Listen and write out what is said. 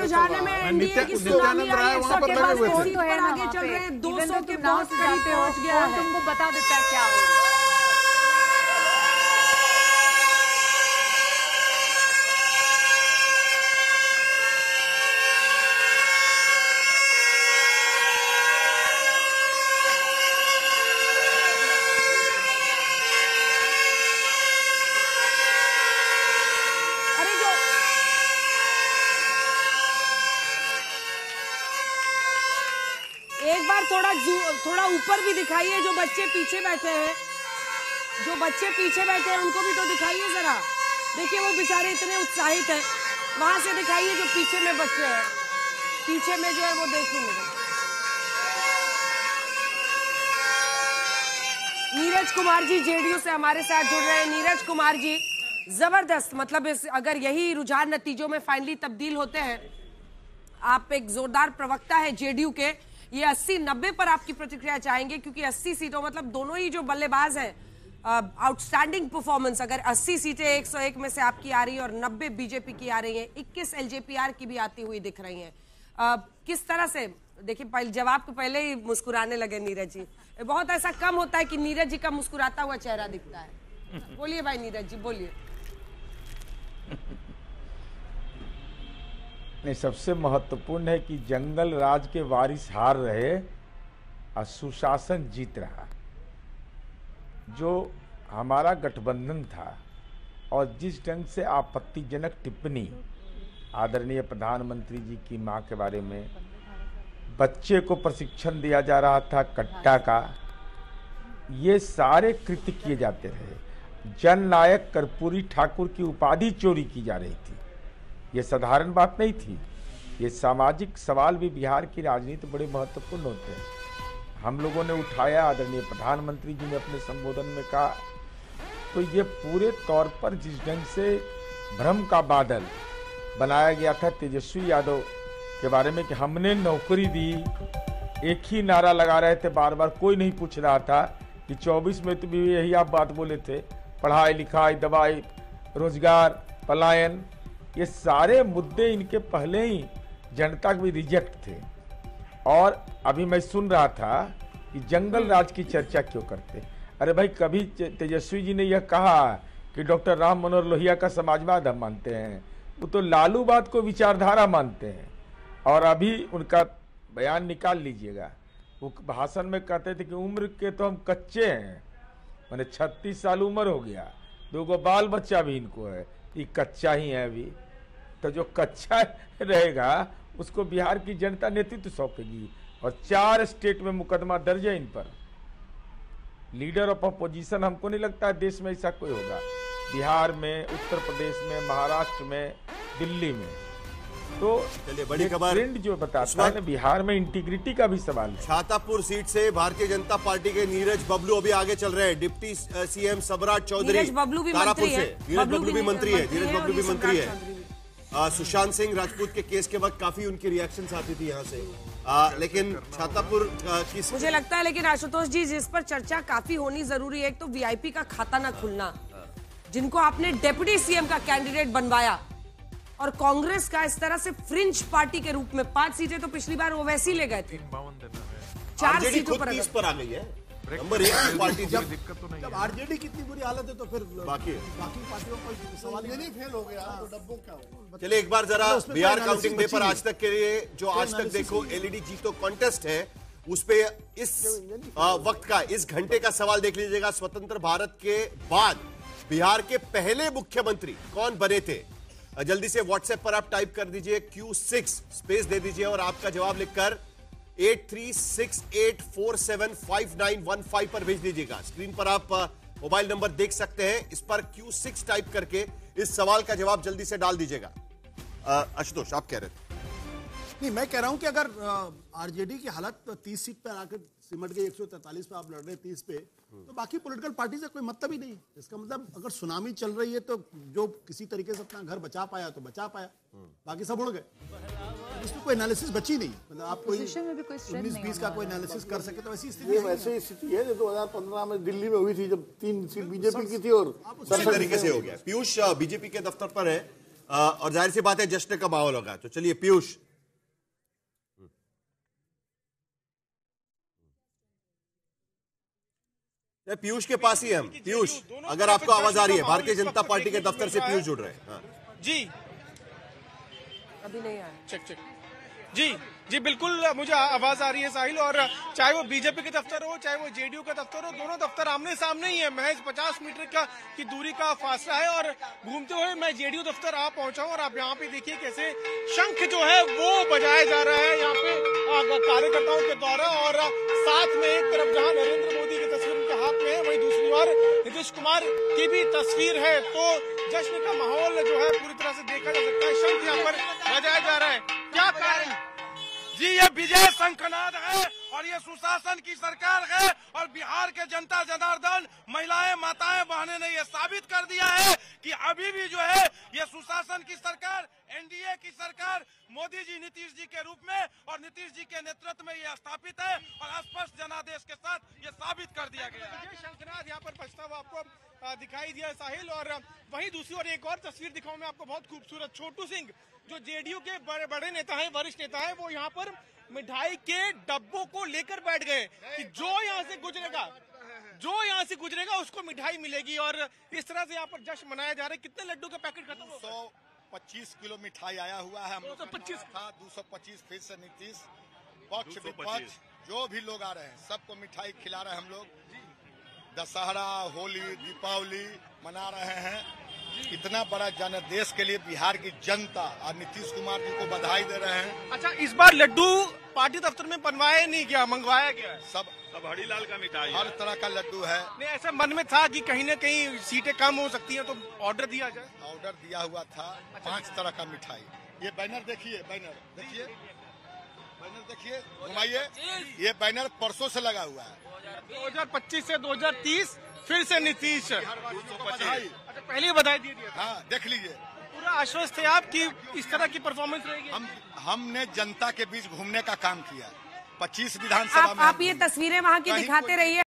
रुझाने में एनडीए की सुनामी आई है, वहां पर आगे चल रहे हैं, 200 के बहुत करीब पहुंच गया है। तुमको बता देता है क्या हो रहा है। एक बार थोड़ा ऊपर भी दिखाइए, जो बच्चे पीछे बैठे हैं, उनको भी तो दिखाइए जरा। देखिए वो बेचारे इतने उत्साहित हैं, वहां से दिखाइए जो पीछे में बच्चे हैं, पीछे में जो है वो देखूंगे। नीरज कुमार जी जेडीयू से हमारे साथ जुड़ रहे हैं। नीरज कुमार जी, जबरदस्त, मतलब अगर यही रुझान नतीजों में फाइनली तब्दील होते हैं, आप एक जोरदार प्रवक्ता है जेडीयू के, ये 80-90 पर आपकी प्रतिक्रिया चाहेंगे, क्योंकि 80 सीटों, मतलब दोनों ही जो बल्लेबाज हैं, आउटस्टैंडिंग परफॉर्मेंस। अगर 80 सीटें 101 में से आपकी आ रही है और 90 बीजेपी की आ रही हैं, 21 एलजेपीआर की भी आती हुई दिख रही हैं, किस तरह से देखिए? जवाब के पहले ही मुस्कुराने लगे नीरज जी। बहुत ऐसा कम होता है कि नीरज जी का मुस्कुराता हुआ चेहरा दिखता है। बोलिए भाई नीरज जी, बोलिए। नहीं, सबसे महत्वपूर्ण है कि जंगल राज के वारिस हार रहे और सुशासन जीत रहा। जो हमारा गठबंधन था और जिस ढंग से आपत्तिजनक टिप्पणी आदरणीय प्रधानमंत्री जी की मां के बारे में, बच्चे को प्रशिक्षण दिया जा रहा था कट्टा का, ये सारे कृत्य किए जाते रहे। जननायक कर्पूरी ठाकुर की उपाधि चोरी की जा रही थी। ये साधारण बात नहीं थी। ये सामाजिक सवाल भी बिहार की राजनीति बड़े महत्वपूर्ण होते हैं। हम लोगों ने उठाया, आदरणीय प्रधानमंत्री जी ने अपने संबोधन में कहा। तो ये पूरे तौर पर जिस ढंग से भ्रम का बादल बनाया गया था तेजस्वी यादव के बारे में कि हमने नौकरी दी, एक ही नारा लगा रहे थे बार बार, कोई नहीं पूछ रहा था कि 24 में तो भी यही आप बात बोले थे, पढ़ाई लिखाई, दवाई, रोजगार, पलायन, ये सारे मुद्दे इनके पहले ही जनता के भी रिजेक्ट थे। और अभी मैं सुन रहा था कि जंगल राज की चर्चा क्यों करते। अरे भाई, कभी तेजस्वी जी ने यह कहा कि डॉक्टर राम मनोहर लोहिया का समाजवाद हम मानते हैं, वो तो लालूवाद को विचारधारा मानते हैं। और अभी उनका बयान निकाल लीजिएगा, वो भाषण में कहते थे कि उम्र के तो हम कच्चे हैं, मैंने 36 साल उम्र हो गया, 2 बाल बच्चा भी इनको है, ये कच्चा ही है अभी। तो जो कच्चा रहेगा उसको बिहार की जनता नेतृत्व सौंपेगी। और 4 स्टेट में मुकदमा दर्ज है इन पर। लीडर ऑफ अपोजिशन हमको नहीं लगता है देश में ऐसा कोई होगा। बिहार में, उत्तर प्रदेश में, महाराष्ट्र में, दिल्ली में। तो चलिए, बड़ी खबर ट्रेंड जो बताता है ना, बिहार में इंटीग्रिटी का भी सवाल है। छातापुर सीट से भारतीय जनता पार्टी के नीरज बबलू अभी आगे चल रहे हैं। डिप्टी सीएम सम्राट चौधरी नीरज बबलू भी मंत्री है। नीरज बबलू भी मंत्री है। सुशांत सिंह राजपूत के केस के वक्त काफी उनकी रिएक्शंस आती थी यहाँ से, लेकिन छातापुर की मुझे लगता है, लेकिन आशुतोष जी, जिस पर चर्चा काफी होनी जरूरी है, एक तो वीआईपी का खाता ना खुलना, जिनको आपने डिप्टी सीएम का कैंडिडेट बनवाया, और कांग्रेस का इस तरह से फ्रिंज पार्टी के रूप में 5 सीटें तो पिछली बार वो वैसे ही ले गए थे, 4 सीटों पर 30 पर आ गई है। नंबर 1 पार्टी जब आरजेडी कितनी बुरी हालत है तो फिर बाकी पार्टियों को सवाल ये नहीं फेल हो गया तो डब्बों क्या होगा। चलिए एक बार जरा बिहार काउंटिंग डे पर आज तक के लिए जो आज तक देखो एलईडी जीतो कॉन्टेस्ट है, उस पे इस वक्त का, इस घंटे का सवाल देख लीजिएगा। स्वतंत्र भारत के बाद बिहार के पहले मुख्यमंत्री कौन बने थे? जल्दी से व्हाट्सएप पर आप टाइप कर दीजिए Q6 स्पेस दे दीजिए और आपका जवाब लिखकर 8368475915 पर भेज दीजिएगा। स्क्रीन पर आप मोबाइल नंबर देख सकते हैं, इस पर Q6 टाइप करके इस सवाल का जवाब जल्दी से डाल दीजिएगा। आशुतोष, आप कह रहे थे? नहीं, मैं कह रहा हूं कि अगर आरजेडी की हालत 30 सीट पर आकर सिमट गई, 143 पे आप लड़ रहे 30 पे, तो बाकी पॉलिटिकल पार्टी से कोई मतलब ही नहीं। इसका मतलब अगर सुनामी चल रही है तो जो किसी तरीके से अपना घर बचा पाया तो बचा पाया, बाकी सब उड़ गए। इसमें कोई एनालिसिस बची नहीं। मतलब आप कोई 19-20 का कोई एनालिसिस कर सके तो वैसी स्थिति वैसे स्थिति है जो 2015 में दिल्ली में हुई थी, जब 3 सीट बीजेपी की थी और उसी तरीके से हो गया। पीयूष बीजेपी के दफ्तर पर है, और जाहिर सी बात है जश्न का माहौल होगा। तो चलिए पीयूष, पीयूष के पास ही हम। पीयूष, अगर आपको आवाज आ रही है, भारतीय जनता पार्टी के दफ्तर से पीयूष जुड़ रहे हैं। हाँ। जी अभी नहीं आया। चेक जी बिल्कुल मुझे आवाज आ रही है साहिल। और चाहे वो बीजेपी के दफ्तर हो चाहे वो जेडीयू का दफ्तर हो, दोनों दफ्तर आमने सामने ही है। महज 50 मीटर की दूरी का फासला है। और घूमते हुए मैं जेडीयू दफ्तर आ पहुंचा हूं और आप यहाँ पे देखिए कैसे शंख जो है वो बजाया जा रहा है यहाँ पे कार्यकर्ताओं के द्वारा। और साथ में एक तरफ जहाँ नरेंद्र मोदी की तस्वीर उनके हाथ में है, वहीं दूसरी ओर नीतीश कुमार की भी तस्वीर है। तो जश्न का माहौल जो है पूरी तरह से देखा जा सकता है। शंख यहाँ पर बजाया जा रहा है। क्या कारण जी, ये विजय शंखनाद है और ये सुशासन की सरकार है। और बिहार के जनता जनार्दन, महिलाएं, माताएं, बहनें ने ये साबित कर दिया है कि अभी भी जो है ये सुशासन की सरकार, एनडीए की सरकार, मोदी जी, नीतीश जी के रूप में और नीतीश जी के नेतृत्व में ये स्थापित है। और स्पष्ट जनादेश के साथ ये साबित कर दिया गया है। विजय शंखनाद यहाँ पर बजता हुआ आपको दिखाई दिया साहिल। और वहीं दूसरी ओर एक और तस्वीर दिखाऊं मैं आपको, बहुत खूबसूरत। छोटू सिंह जो जेडीयू के बड़े नेता हैं, वरिष्ठ नेता हैं, वो यहाँ पर मिठाई के डब्बों को लेकर बैठ गए कि जो यहाँ से गुजरेगा उसको मिठाई मिलेगी। और इस तरह से यहाँ पर जश्न मनाया जा रहा है। कितने लड्डू का पैकेट खत्म हो? 125 किलो मिठाई आया हुआ है। 225 था, 225 फिर से नीतीश पक्ष विपक्ष जो भी लोग आ रहे हैं सबको मिठाई खिला रहे हैं। हम लोग दशहरा, होली, दीपावली मना रहे हैं। इतना बड़ा जनादेश के लिए बिहार की जनता और नीतीश कुमार जी को बधाई दे रहे हैं। अच्छा, इस बार लड्डू पार्टी दफ्तर में बनवाया नहीं गया, मंगवाया गया? सब हरीलाल का मिठाई, हर तरह का लड्डू है। नहीं, ऐसा मन में था कि कहीं न कहीं सीटें कम हो सकती हैं तो ऑर्डर दिया जाए। ऑर्डर दिया हुआ था 5 तरह का मिठाई। ये बैनर देखिए, बैनर देखिए, घुमाइए। ये बैनर परसों से लगा हुआ है। 2025 से 2030 फिर से नीतीश। अच्छा, पहले ही बधाई दे दिया। हाँ, देख लीजिए। पूरा आश्वस्त थे आप कि इस तरह की परफॉर्मेंस रहेगी? हमने जनता के बीच घूमने का काम किया। 25 विधानसभा में आप ये तस्वीरें वहाँ की दिखाते रहिए।